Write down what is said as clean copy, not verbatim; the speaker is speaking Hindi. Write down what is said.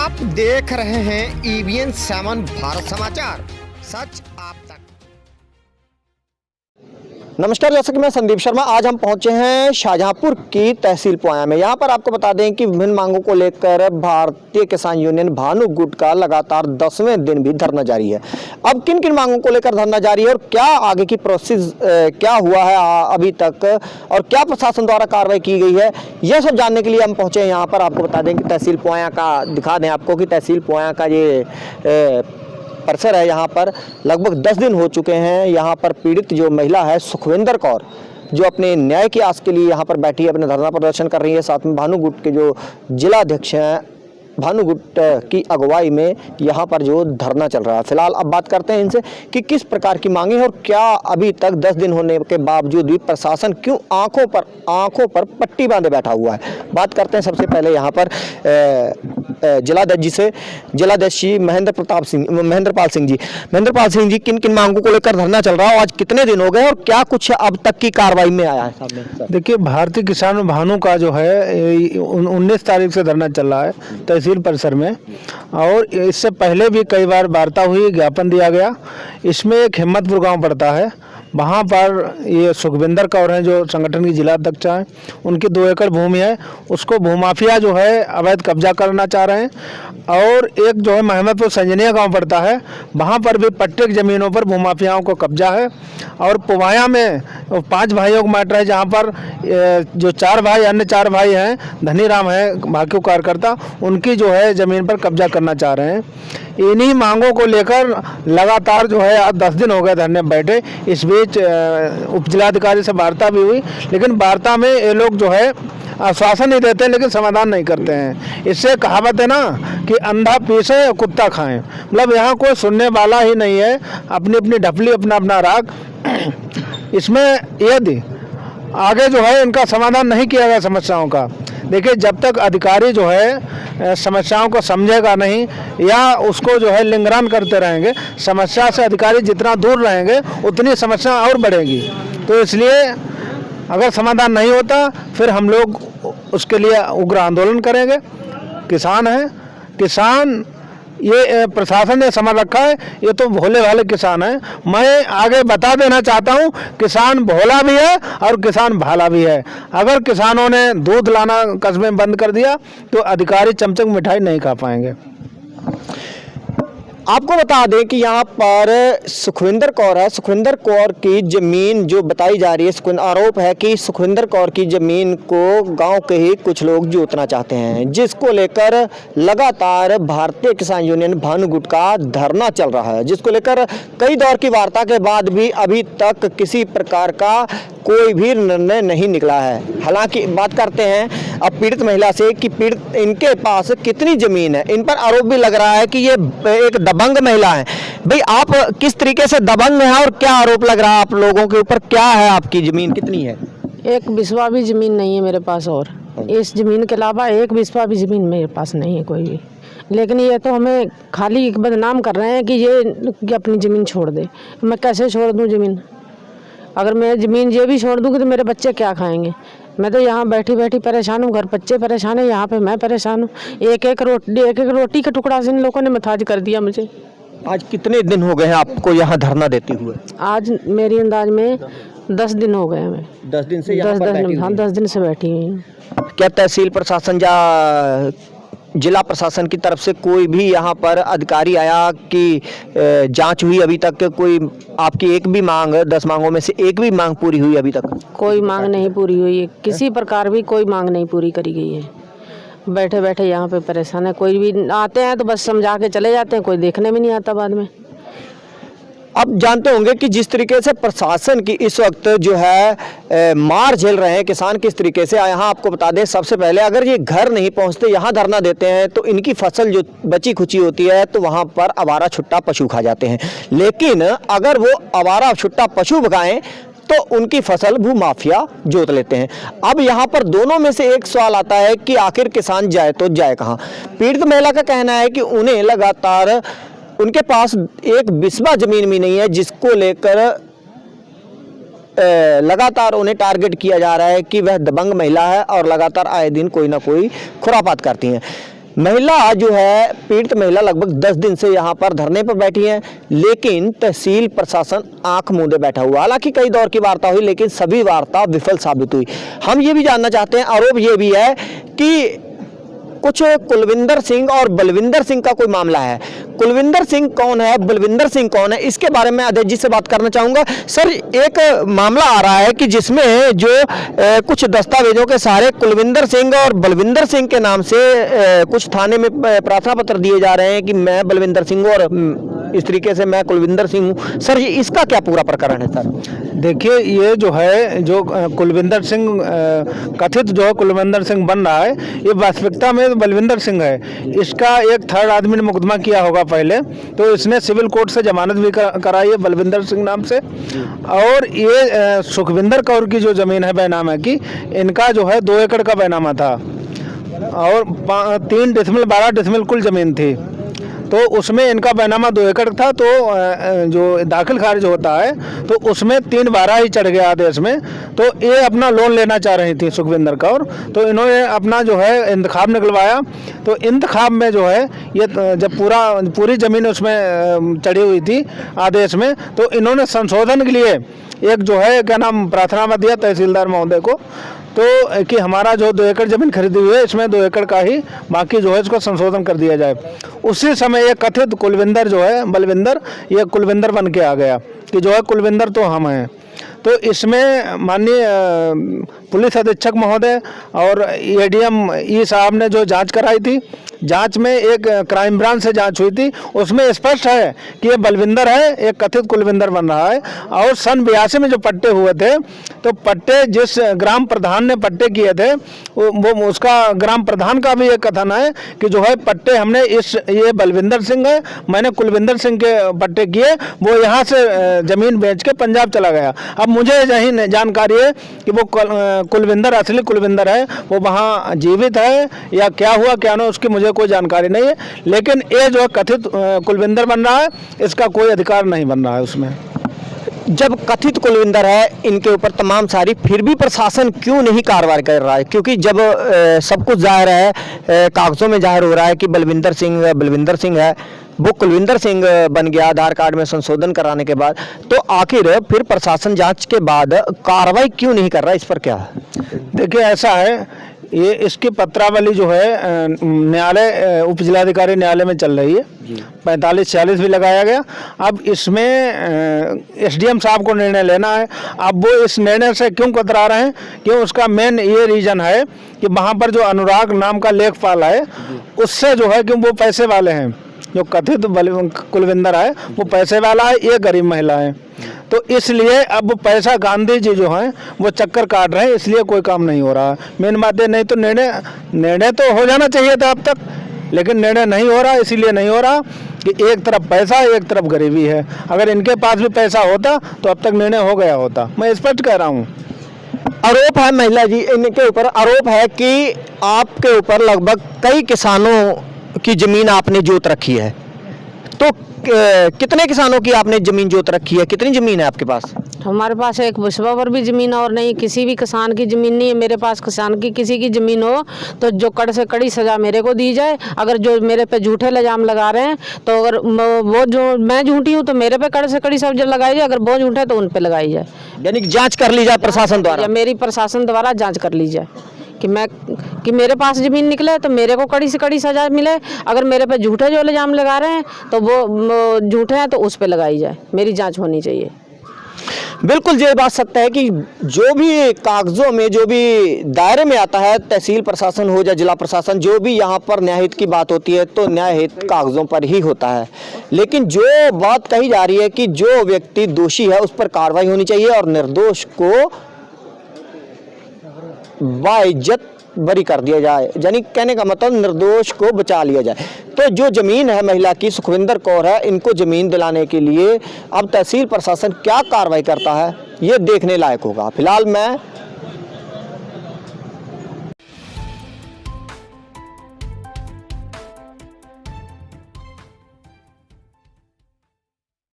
आप देख रहे हैं EVN 7 भारत समाचार, सच आप तक। नमस्कार दर्शक, मैं संदीप शर्मा। आज हम पहुंचे हैं शाहजहांपुर की तहसील पोया में। यहां पर आपको बता दें कि विभिन्न मांगों को लेकर भारतीय किसान यूनियन भानु गुट का लगातार 10वें दिन भी धरना जारी है। अब किन किन मांगों को लेकर धरना जारी है और क्या आगे की प्रोसेस क्या हुआ है अभी तक और क्या प्रशासन द्वारा कार्रवाई की गई है, यह सब जानने के लिए हम पहुंचे हैं यहाँ पर। आपको बता दें कि तहसील पोया का दिखा दें आपको कि तहसील पोया का ये परिसर है। यहाँ पर लगभग 10 दिन हो चुके हैं। यहाँ पर पीड़ित जो महिला है सुखविंदर कौर, जो अपने न्याय की आस के लिए यहाँ पर बैठी है, अपने धरना प्रदर्शन कर रही है। साथ में भानु गुट के जो जिला अध्यक्ष हैं, भानु गुट की अगुवाई में यहाँ पर जो धरना चल रहा है। फिलहाल अब बात करते हैं इनसे कि किस प्रकार की मांगे और क्या अभी तक 10 दिन होने के बावजूद भी प्रशासन क्यों आंखों पर पट्टी बांधे बैठा हुआ है। बात करते हैं सबसे पहले यहाँ पर जिलाध्यक्ष जी से। जिलाध्यक्ष जी महेंद्रपाल सिंह जी, किन किन मांगों को लेकर धरना चल रहा है, आज कितने दिन हो गए और क्या कुछ अब तक की कार्रवाई में आया है सामने? देखिए, भारतीय किसान भानु का जो है 19 तारीख से धरना चल रहा है तहसील परिसर में, और इससे पहले भी कई बार वार्ता हुई, ज्ञापन दिया गया। इसमें एक हिम्मतपुर गांव पड़ता है, वहाँ पर ये सुखविंदर कौर हैं जो संगठन की जिला अध्यक्ष हैं, उनकी 2 एकड़ भूमि है, उसको भूमाफिया जो है अवैध कब्जा करना चाह रहे हैं। और एक जो है महमदपुर संजनिया गांव पड़ता है, वहाँ पर भी पट्टे की ज़मीनों पर भूमाफियाओं को कब्जा है। और पुवाया में 5 भाइयों का मैटर है, जहाँ पर जो 4 भाई, अन्य 4 भाई हैं, धनीराम है भाकियों कार्यकर्ता, उनकी जो है ज़मीन पर कब्जा करना चाह रहे हैं। इन्हीं मांगों को लेकर लगातार जो है आज 10 दिन हो गए धरने बैठे। इस बीच उप जिलाधिकारी से वार्ता भी हुई, लेकिन वार्ता में ये लोग जो है आश्वासन नहीं देते लेकिन समाधान नहीं करते हैं। इससे कहावत है ना कि अंधा पीसे और कुत्ता खाएं, मतलब यहाँ कोई सुनने वाला ही नहीं है, अपनी अपनी ढपली, अपना अपना राग। इसमें यदि आगे जो है इनका समाधान नहीं किया गया समस्याओं का, देखिए जब तक अधिकारी जो है समस्याओं को समझेगा नहीं या उसको जो है लिंगरान करते रहेंगे, समस्या से अधिकारी जितना दूर रहेंगे उतनी समस्या और बढ़ेगी। तो इसलिए अगर समाधान नहीं होता फिर हम लोग उसके लिए उग्र आंदोलन करेंगे। किसान हैं, किसान ये प्रशासन ने समझ रखा है, ये तो भोले भाले किसान हैं। मैं आगे बता देना चाहता हूँ, किसान भोला भी है और किसान भाला भी है। अगर किसानों ने दूध लाना कस्बे में बंद कर दिया तो अधिकारी चमचक मिठाई नहीं खा पाएंगे। आपको बता दें कि यहाँ पर सुखविंदर कौर है, सुखविंदर कौर की ज़मीन जो बताई जा रही है, आरोप है कि सुखविंदर कौर की ज़मीन को गांव के ही कुछ लोग जोतना चाहते हैं, जिसको लेकर लगातार भारतीय किसान यूनियन भानु गुट का धरना चल रहा है, जिसको लेकर कई दौर की वार्ता के बाद भी अभी तक किसी प्रकार का कोई भी निर्णय नहीं निकला है। हालांकि बात करते हैं अब पीड़ित महिला से कि पीड़ित इनके पास कितनी ज़मीन है। इन पर आरोप भी लग रहा है कि ये एक दबंग महिला है। भाई, आप किस तरीके से दबंग हैं और क्या आरोप लग रहा है आप लोगों के ऊपर? क्या है, आपकी ज़मीन कितनी है? एक बिस्वा भी ज़मीन नहीं है मेरे पास, और इस ज़मीन के अलावा एक बिस्वा भी ज़मीन मेरे पास नहीं है कोई भी। लेकिन ये तो हमें खाली बदनाम कर रहे हैं कि ये अपनी ज़मीन छोड़ दे। मैं कैसे छोड़ दूँ ज़मीन? अगर मैं ज़मीन ये भी छोड़ दूँगी तो मेरे बच्चे क्या खाएंगे? मैं तो यहाँ बैठी बैठी परेशान हूँ, घर बच्चे परेशान है, यहाँ पे मैं परेशान हूँ। एक एक रोटी का टुकड़ा से इन लोगों ने मथाज कर दिया मुझे। आज कितने दिन हो गए हैं आपको यहाँ धरना देते हुए? आज मेरी अंदाज में 10 दिन हो गए हैं। 10 दिन से यहाँ पर बैठी हुई हैं? हाँ, 10 दिन से बैठी हुई हूँ। क्या तहसील प्रशासन या जिला प्रशासन की तरफ से कोई भी यहाँ पर अधिकारी आया कि जांच हुई? अभी तक कोई आपकी एक भी मांग, 10 मांगों में से एक भी मांग पूरी हुई अभी तक? कोई मांग नहीं पूरी हुई है, किसी प्रकार भी कोई मांग नहीं पूरी करी गई है। बैठे बैठे यहाँ पे परेशान है। कोई भी आते हैं तो बस समझा के चले जाते हैं, कोई देखने में नहीं आता बाद में। आप जानते होंगे कि जिस तरीके से प्रशासन की इस वक्त जो है मार झेल रहे हैं किसान, किस तरीके से। यहाँ आपको बता दें, सबसे पहले अगर ये घर नहीं पहुँचते, यहाँ धरना देते हैं, तो इनकी फसल जो बची खुची होती है तो वहाँ पर आवारा छुट्टा पशु खा जाते हैं। लेकिन अगर वो आवारा छुट्टा पशु भगाएं तो उनकी फसल भूमाफिया जोत लेते हैं। अब यहाँ पर दोनों में से एक सवाल आता है कि आखिर किसान जाए तो जाए कहाँ? पीड़ित महिला का कहना है कि उन्हें लगातार उनके पास एक बिस्वा जमीन भी नहीं है, जिसको लेकर लगातार उन्हें टारगेट किया जा रहा है कि वह दबंग महिला है और लगातार आए दिन कोई ना कोई खुरापात करती हैं। महिला जो है, पीड़ित महिला लगभग 10 दिन से यहाँ पर धरने पर बैठी है, लेकिन तहसील प्रशासन आंख मूंदे बैठा हुआ। हालांकि कई दौर की वार्ता हुई, लेकिन सभी वार्ता विफल साबित हुई। हम ये भी जानना चाहते हैं, आरोप ये भी है कि कुछ कुलविंदर सिंह और बलविंदर सिंह का कोई मामला है। कुलविंदर सिंह कौन है, बलविंदर सिंह कौन है, इसके बारे में अध्यक्ष जी से बात करना चाहूंगा। सर, एक मामला आ रहा है कि जिसमें जो कुछ दस्तावेजों के सहारे कुलविंदर सिंह और बलविंदर सिंह के नाम से कुछ थाने में प्रार्थना पत्र दिए जा रहे हैं कि मैं बलविंदर सिंह हूं और इस तरीके से मैं कुलविंदर सिंह हूं। सर, इसका क्या पूरा प्रकरण है? सर देखिए, ये जो है, जो कुलविंदर सिंह कथित जो है कुलविंदर सिंह बन रहा है, ये वास्तविकता में बलविंदर सिंह है। इसका एक थर्ड आदमी ने मुकदमा किया होगा पहले, तो इसने सिविल कोर्ट से जमानत भी कराई है बलविंदर सिंह नाम से। और ये सुखविंदर कौर की जो ज़मीन है बैनामा की, इनका जो है 2 एकड़ का बैनामा था और 3 डिसमिल 12 डिसमिल कुल ज़मीन थी। तो उसमें इनका बैनामा 2 एकड़ था। तो जो दाखिल खारिज होता है तो उसमें 3/12 ही चढ़ गया आदेश में। तो ये अपना लोन लेना चाह रही थी सुखविंदर कौर, तो इन्होंने अपना जो है इंतखाब निकलवाया। तो इंतखाब में जो है ये जब पूरी ज़मीन उसमें चढ़ी हुई थी आदेश में, तो इन्होंने संशोधन के लिए एक जो है क्या नाम प्रार्थना दिया तहसीलदार महोदय को, तो कि हमारा जो 2 एकड़ ज़मीन खरीदी हुई है, इसमें 2 एकड़ का ही बाकी जो है इसको संशोधन कर दिया जाए। उसी समय ये कथित कुलविंदर जो है बलविंदर, ये कुलविंदर बन के आ गया कि जो है कुलविंदर तो हम हैं। तो इसमें माननीय पुलिस अधीक्षक महोदय और एडीएम ई साहब ने जो जांच कराई थी, जांच में एक क्राइम ब्रांच से जांच हुई थी, उसमें स्पष्ट है कि ये बलविंदर है, एक कथित कुलविंदर बन रहा है। और सन 82 में जो पट्टे हुए थे, तो पट्टे जिस ग्राम प्रधान ने पट्टे किए थे, वो उसका ग्राम प्रधान का भी एक कथन है कि जो है पट्टे हमने ये बलविंदर सिंह है, मैंने कुलविंदर सिंह के पट्टे किए, वो यहाँ से ज़मीन बेच के पंजाब चला गया। अब मुझे यही जानकारी है कि वो कुलविंदर असली कुलविंदर है, वो वहाँ जीवित है या क्या हुआ क्या नहीं, उसकी मुझे कोई जानकारी नहीं है। लेकिन ये जो कथित कुलविंदर बन रहा है, इसका कोई अधिकार नहीं बन रहा है उसमें। जब कथित कुलविंदर है, इनके ऊपर तमाम सारी, फिर भी प्रशासन क्यों नहीं कार्रवाई कर रहा है? क्योंकि जब सब कुछ जाहिर है, कागजों में जाहिर हो रहा है कि बलविंदर सिंह है, वो कुलविंदर सिंह बन गया आधार कार्ड में संशोधन कराने के बाद, तो आखिर फिर प्रशासन जांच के बाद कार्रवाई क्यों नहीं कर रहा? इस पर क्या है? देखिए, ऐसा है, ये इसकी पत्रावली जो है न्यायालय उप जिलाधिकारी न्यायालय में चल रही है, 45-46 भी लगाया गया। अब इसमें एसडीएम साहब को निर्णय लेना है। अब वो इस निर्णय से क्यों कतरा रहे हैं कि उसका मेन ये रीज़न है कि वहाँ पर जो अनुराग नाम का लेखपाल है, उससे जो है कि वो पैसे वाले हैं, जो कथित कुलविंदर है वो पैसे वाला है, ये गरीब महिला है। तो इसलिए अब पैसा गांधी जी जो हैं वो चक्कर काट रहे हैं, इसलिए कोई काम नहीं हो रहा। मेन बात है, नहीं तो निर्णय तो हो जाना चाहिए था अब तक, लेकिन निर्णय नहीं हो रहा। इसीलिए नहीं हो रहा कि एक तरफ पैसा, एक तरफ गरीबी है। अगर इनके पास भी पैसा होता तो अब तक निर्णय हो गया होता, मैं स्पष्ट कह रहा हूँ। आरोप है महिला जी, इनके ऊपर आरोप है कि आपके ऊपर लगभग कई किसानों की जमीन आपने जोत रखी है। तो कितने किसानों की आपने जमीन जोत रखी है? कितनी जमीन है आपके पास? हमारे पास एक बुशवा पर भी ज़मीन और नहीं, किसी भी किसान की ज़मीन नहीं है मेरे पास। किसान की किसी की ज़मीन हो तो जो कड़ी से कड़ी सज़ा मेरे को दी जाए। अगर जो मेरे पे झूठे इल्ज़ाम लगा रहे हैं, तो अगर वो जो मैं झूठी हूँ तो मेरे पे कड़ी से कड़ी सज़ा लगाई जाए, अगर वो झूठे तो उन पे लगाई जाए। यानी कि जांच कर ली जाए प्रशासन द्वारा? मेरी प्रशासन द्वारा जाँच कर ली जाए कि मेरे पास ज़मीन निकले तो मेरे को कड़ी से कड़ी सज़ा मिले। अगर मेरे पे झूठे जो इल्ज़ाम लगा रहे हैं तो वो झूठे हैं तो उस पे लगाई जाए, मेरी जांच होनी चाहिए। बिल्कुल, ये बात सत्य है कि जो भी कागजों में, जो भी दायरे में आता है, तहसील प्रशासन हो या जिला प्रशासन, जो भी यहाँ पर न्यायहित की बात होती है तो न्यायहित कागजों पर ही होता है। लेकिन जो बात कही जा रही है कि जो व्यक्ति दोषी है उस पर कार्रवाई होनी चाहिए और निर्दोष को बाइज्जत बरी कर दिया जाए, यानी कहने का मतलब निर्दोष को बचा लिया जाए। तो जो जमीन है महिला की, सुखविंदर कौर है, इनको जमीन दिलाने के लिए अब तहसील प्रशासन क्या कार्रवाई करता है, ये देखने लायक होगा। फिलहाल मैं